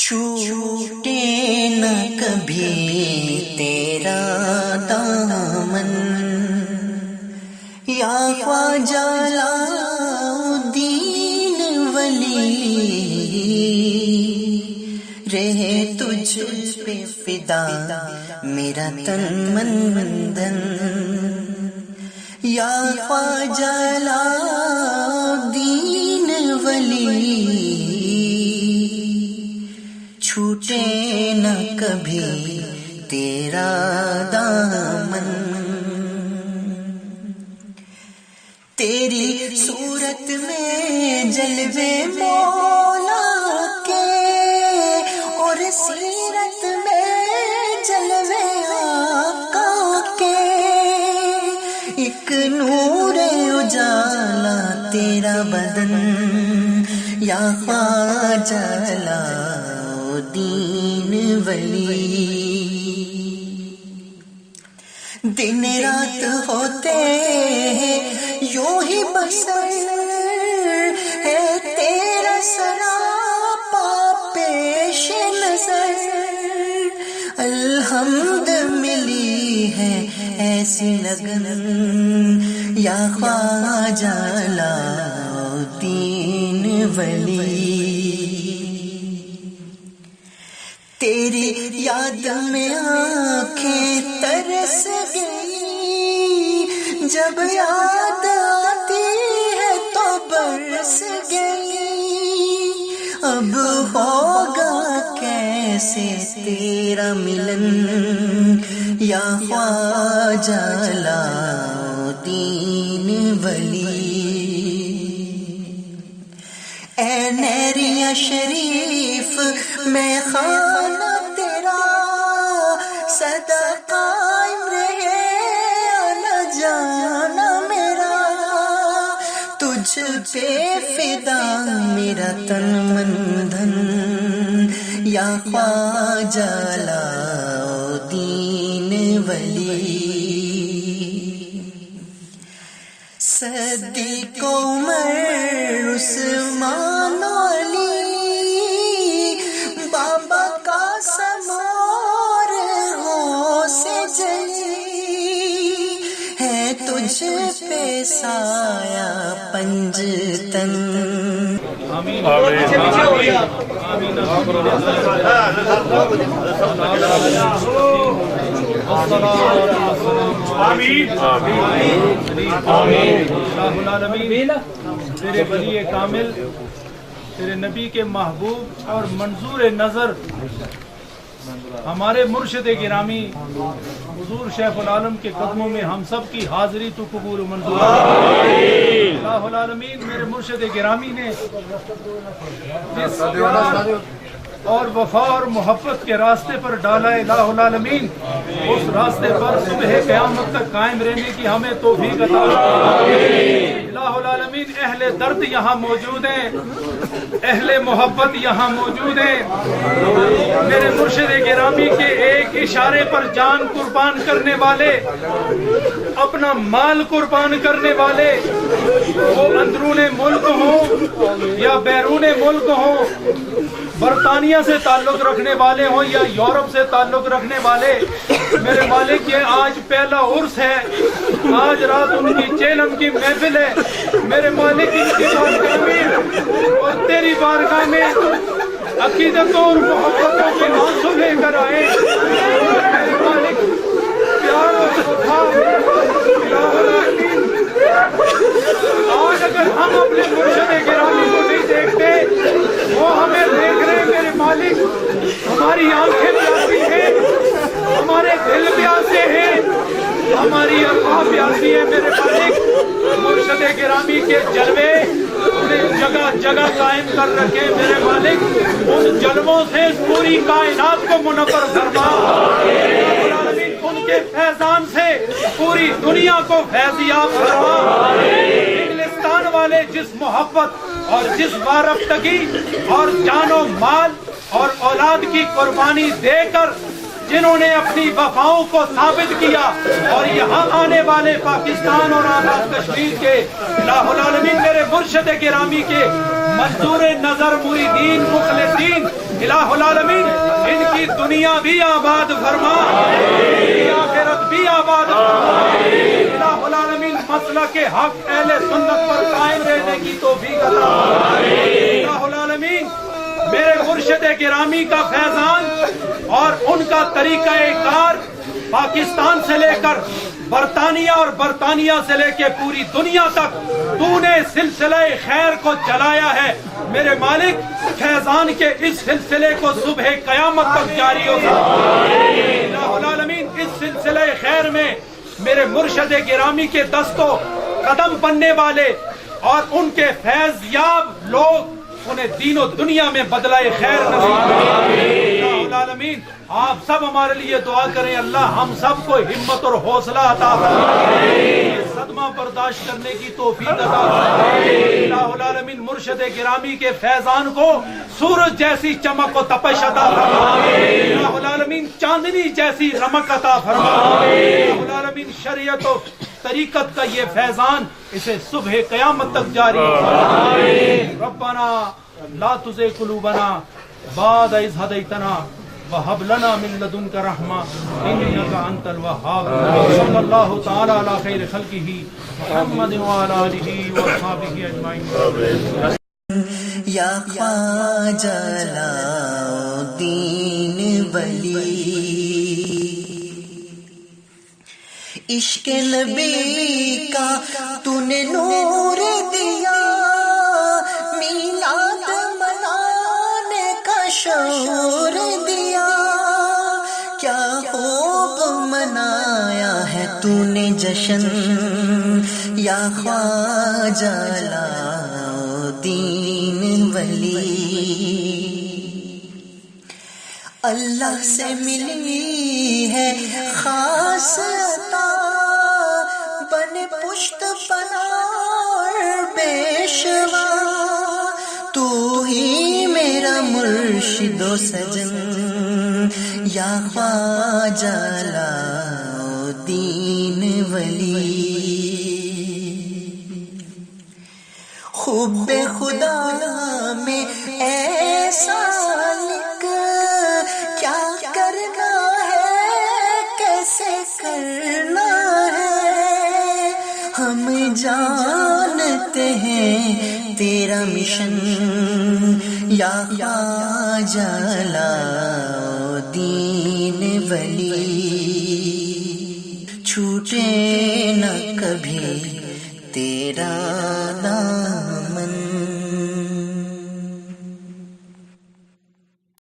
چھوٹے نہ کبھی تیرا دامن یا خواجہ علاؤالدین ولی، رہے تجھ پہ فدا میرا تن من دن، یا خواجہ علاؤالدین ولی، چھوٹے نہ کبھی تیرا دامن۔ تیری صورت میں جلوے مولا کے اور سیرت میں جلوے آقا کے، ایک نور اجالا تیرا بدن یا خواجہ علاؤالدین ولی، دن رات ہوتے ہیں یوں ہی بسر ہے تیرا سراپا پیش نظر، الحمد ملی ہے ایسی لگن یا خواجہ علاؤالدین ولی، تیری یاد میں آنکھیں ترس گئی، جب یاد آتی ہے تو برس گئی، اب ہوگا کیسے تیرا ملن یا خواجہ علاؤالدین ولی، اے نیریا شریف میں خانہ تیرا سدا قائم رہے آنا جانا میرا، تجھ پہ فدا میرا تن من دھن یا خواجہ علاؤالدین ولی، صدیق عمر عثمان علی بابا قاسم اور غوث جلی، ہے تجھ پہ سایہ پنجتن۔ آمین آمین۔ تیرے ولی کامل، تیرے نبی کے محبوب اور منظور نظر ہمارے مرشد گرامی حضور شیخ العالم کے قدموں میں ہم سب کی حاضری تو قبول و منظور۔ اللہ العالمین میرے مرشد گرامی نے جس پیار اور وفا اور محبت کے راستے پر ڈالا ہے، الہ العالمین اس راستے پر صبح قیامت تک قائم رہنے کی ہمیں توفیق عطا فرمائے۔ الہ العالمین اہل درد یہاں موجود ہیں، اہل محبت یہاں موجود ہیں، میرے مرشد گرامی کے ایک اشارے پر جان قربان کرنے والے، اپنا مال قربان کرنے والے، وہ اندرون ملک ہوں یا بیرون ملک ہوں، برطانیہ سے تعلق رکھنے والے ہوں یا یورپ سے تعلق رکھنے والے، میرے مالک یہ آج پہلا عرس ہے، آج رات ان کی چیلم کی محفل ہے، میرے مالک ان کی بارگاہ میں اور تیری بارگاہ میں عقیدتوں اور محبتوں کے آنسو لے کر آئے، میرے مالک پیار اور وفا، آج اگر ہم اپنے مرشد گرامی کو نہیں دیکھتے وہ ہمیں دیکھ رہے ہیں، میرے مالک ہماری آنکھیں پیاسی ہیں، ہمارے دل پیاسے ہیں، ہماری ارواح پیاسی ہے، میرے مالک مرشد گرامی کے جلوے انہیں جگہ جگہ قائم کر رکھے، میرے مالک ان جلووں سے پوری کائنات کو منور فرما، ان کے فیضان سے پوری دنیا کو فیضیاب فرما، انگلستان والے جس محبت اور جس وابستگی اور جان و مال اور اولاد کی قربانی دے کر جنہوں نے اپنی وفاؤں کو ثابت کیا اور یہاں آنے والے پاکستان اور آزاد کشمیر کے الہ العالمین میرے مرشد گرامی کے منظور نظر مریدین مخلصین الہ العالمین ان کی دنیا بھی آباد فرما، آخرت بھی آباد فرما، الہ العالمین مسلک حق اہل سنت پر قائم رہنے کی توفیق عطا فرما، الہ العالمین میرے مرشد گرامی کا فیضان اور ان کا طریقہ کار پاکستان سے لے کر برطانیہ اور برطانیہ سے لے کے پوری دنیا تک تو نے سلسلہ خیر کو چلایا ہے، میرے مالک فیضان کے اس سلسلے کو صبح قیامت تک جاری ہو الہ العالمین اس سلسلہ خیر میں میرے مرشد گرامی کے دست و قدم بننے والے اور ان کے فیض یاب لوگ انہیں دین و دنیا میں بدلہ خیر نصیب الہ العالمین آپ سب ہمارے لیے دعا کریں، اللہ ہم سب کو ہمت اور حوصلہ عطا فرمائے، صدمہ برداشت کرنے کی توفیق عطا فرمائے، الہ العالمین مرشد گرامی کے فیضان کو سورج جیسی چمک و تپش عطا فرمائے، الہ العالمین چاندنی جیسی رمق عطا فرمائے، الہ العالمین شریعت و طریقت کا یہ فیضان اسے صبح قیامت تک جاری فرمائے، ربنا لا تزغ قلوبنا بعد اذ ہدیتنا وهب لنا من لدنك رحمة إنك أنت الوهاب، صلى الله تعالى على خير خلقه محمد وعلى آله وصحبه أجمعين. یا خواجہ علاؤالدین ولی، عشق نبی کا تو نے نور دیا، میلاد منانے کا شعور دیا، کیا خوب منایا ہے تو نے جشن، یا خواجہ علاؤالدین ولی، اللہ سے ملی ہے خاص عطا، بن پشت پناہ پیشوا، تو ہی میرا مرشد و سجن، یا خواجہ علاؤالدین ولی، خوب خدا میں ایسا لکھ، کیا کرنا ہے کیسے کرنا ہے، ہم جانتے ہیں تیرا مشن، یا خواجہ علاؤالدین ولی، چھوٹے نہ کبھی تیرا